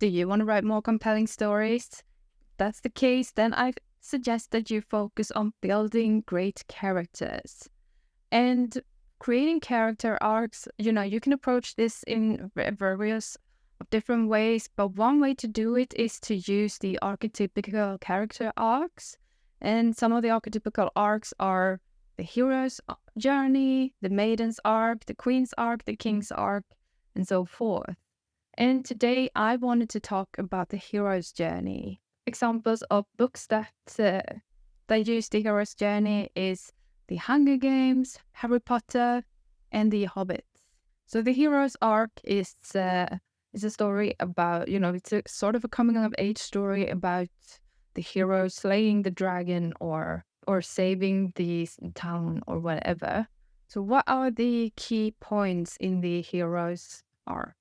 Do you want to write more compelling stories? If that's the case, then I suggest that you focus on building great characters. And creating character arcs, you can approach this in various different ways, but one way to do it is to use the archetypical character arcs. And some of the archetypical arcs are the hero's journey, the maiden's arc, the queen's arc, the king's arc, and so forth. And today I wanted to talk about the hero's journey. Examples of books that use the hero's journey is The Hunger Games, Harry Potter, and The Hobbit. So the hero's arc is a story about, it's a sort of a coming of age story about the hero slaying the dragon or saving the town or whatever. So what are the key points in the hero's arc?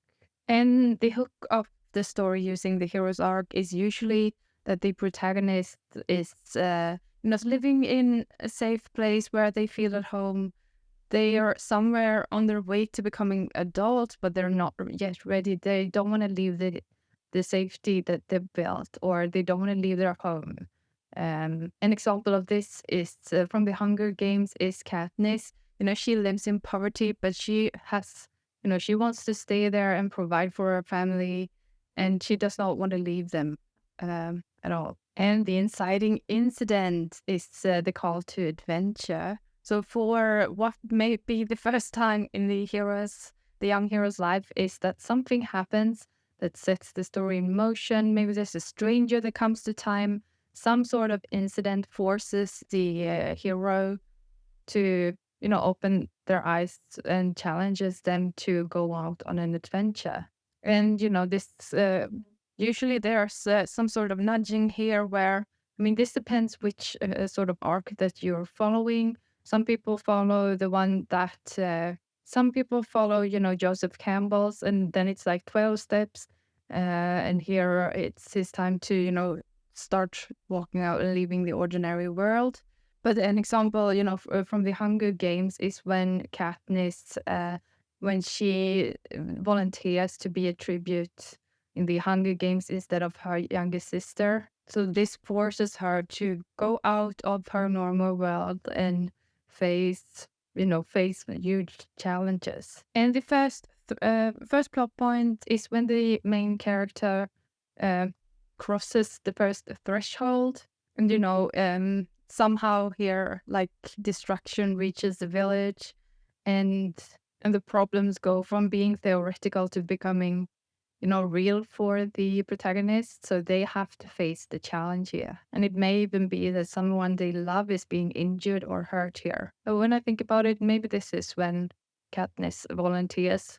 And the hook of the story using the hero's arc is usually that the protagonist is living in a safe place where they feel at home. They are somewhere on their way to becoming adults, but they're not yet ready. They don't want to leave the safety that they've built, or they don't want to leave their home. An example of this is from the Hunger Games is Katniss. She lives in poverty, but she has, she wants to stay there and provide for her family, and she does not want to leave them at all. And the inciting incident is the call to adventure. So for what may be the first time in the young hero's life is that something happens that sets the story in motion. Maybe there's a stranger that comes to time. Some sort of incident forces the hero to, open their eyes and challenges them to go out on an adventure. And, this usually there's some sort of nudging here where, this depends which sort of arc that you're following. Some people follow the one that, some people follow, Joseph Campbell's, and then it's like 12 steps. And here it's his time to, start walking out and leaving the ordinary world. But an example, from the Hunger Games is when Katniss, when she volunteers to be a tribute in the Hunger Games instead of her younger sister. So this forces her to go out of her normal world and face huge challenges. And the first plot point is when the main character crosses the first threshold, and somehow here like destruction reaches the village, and the problems go from being theoretical to becoming real for the protagonist. So they have to face the challenge here. And it may even be that someone they love is being injured or hurt here. But when I think about it, maybe this is when Katniss volunteers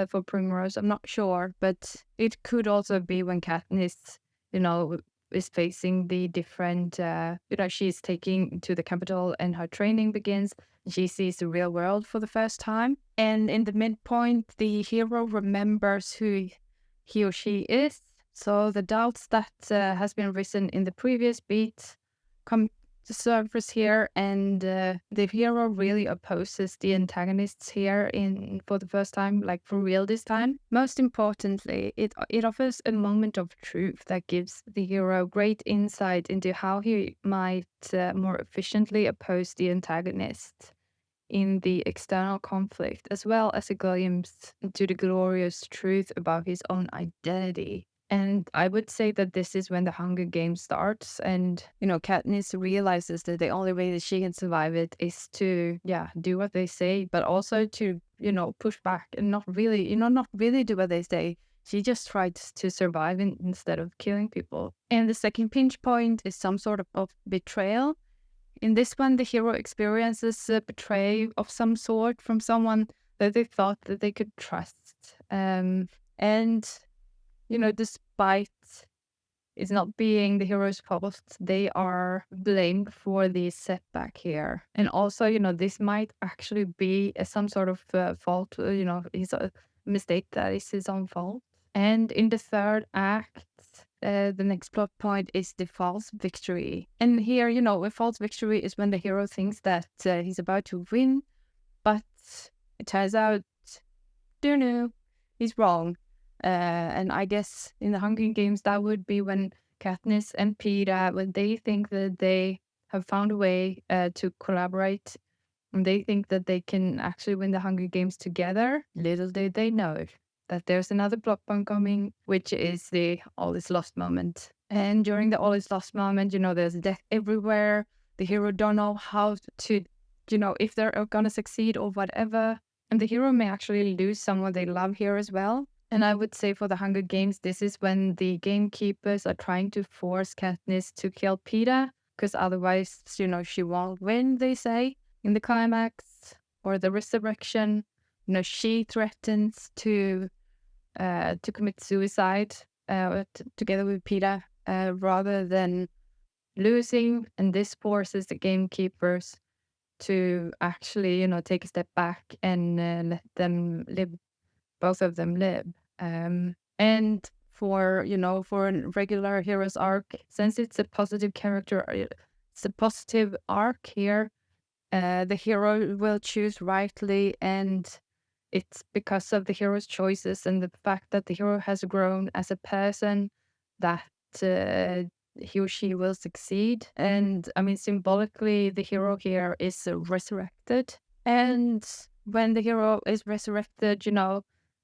for Primrose. I'm not sure, but it could also be when Katniss, is facing the different, she's taking to the capital and her training begins. She sees the real world for the first time. And in the midpoint, the hero remembers who he or she is. So the doubts that has been risen in the previous beat come to surface here, and the hero really opposes the antagonists here for the first time, like for real this time. Most importantly, it offers a moment of truth that gives the hero great insight into how he might more efficiently oppose the antagonist in the external conflict, as well as a glimpse into the glorious truth about his own identity. And I would say that this is when the Hunger Games starts, and, Katniss realizes that the only way that she can survive it is to, do what they say, but also to, push back and not really do what they say. She just tries to survive instead of killing people. And the second pinch point is some sort of betrayal. In this one, the hero experiences a betrayal of some sort from someone that they thought that they could trust. And despite it's not being the hero's fault, they are blamed for the setback here. And also, this might actually be some sort of fault, it's a mistake that is his own fault. And in the third act, the next plot point is the false victory. And here, a false victory is when the hero thinks that he's about to win, but it turns out, he's wrong. And I guess in the Hunger Games, that would be when Katniss and Peeta, when they think that they have found a way to collaborate, and they think that they can actually win the Hunger Games together. Little did they know that there's another plot point coming, which is the all is lost moment. And during the all is lost moment, there's death everywhere. The hero don't know how to, if they're gonna succeed or whatever. And the hero may actually lose someone they love here as well. And I would say for the Hunger Games, this is when the gamekeepers are trying to force Katniss to kill Peeta, because otherwise, she won't win, they say. In the climax or the resurrection, she threatens to commit suicide together with Peeta rather than losing, and this forces the gamekeepers to actually, take a step back and let them live, both of them live. And for a regular hero's arc, since it's a positive character, it's a positive arc here. The hero will choose rightly, and it's because of the hero's choices and the fact that the hero has grown as a person that he or she will succeed. And I mean, symbolically, the hero here is resurrected. And when the hero is resurrected,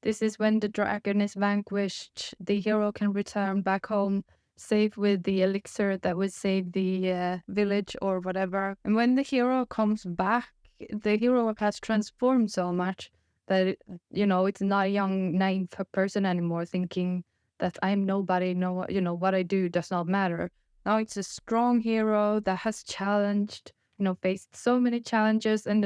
this is when the dragon is vanquished. The hero can return back home safe with the elixir that would save the village or whatever. And when the hero comes back, the hero has transformed so much that, it's not a young, naive person anymore thinking that I'm nobody, what I do does not matter. Now it's a strong hero that has challenged, faced so many challenges, and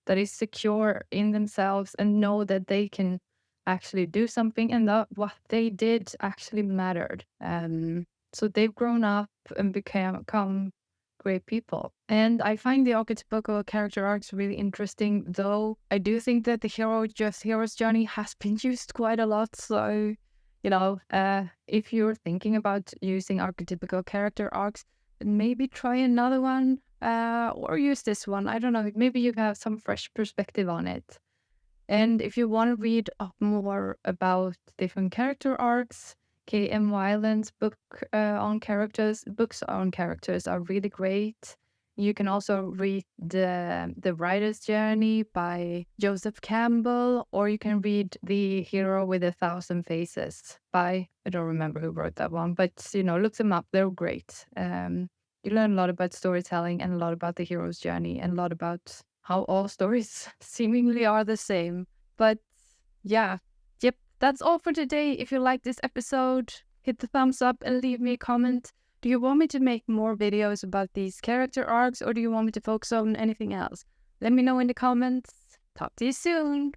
that is secure in themselves and know that they can actually do something, and that what they did actually mattered. So they've grown up and become great people. And I find the archetypical character arcs really interesting, though I do think that the hero's journey has been used quite a lot. So, if you're thinking about using archetypical character arcs, maybe try another one or use this one. I don't know, maybe you have some fresh perspective on it. And if you want to read up more about different character arcs, K.M. Weiland's books on characters are really great. You can also read the Writer's Journey by Joseph Campbell, or you can read The Hero with 1,000 Faces by, I don't remember who wrote that one, but, look them up. They're great. You learn a lot about storytelling and a lot about the hero's journey and a lot about how all stories seemingly are the same. But yeah, yep, that's all for today. If you like this episode, hit the thumbs up and leave me a comment. Do you want me to make more videos about these character arcs, or do you want me to focus on anything else? Let me know in the comments. Talk to you soon.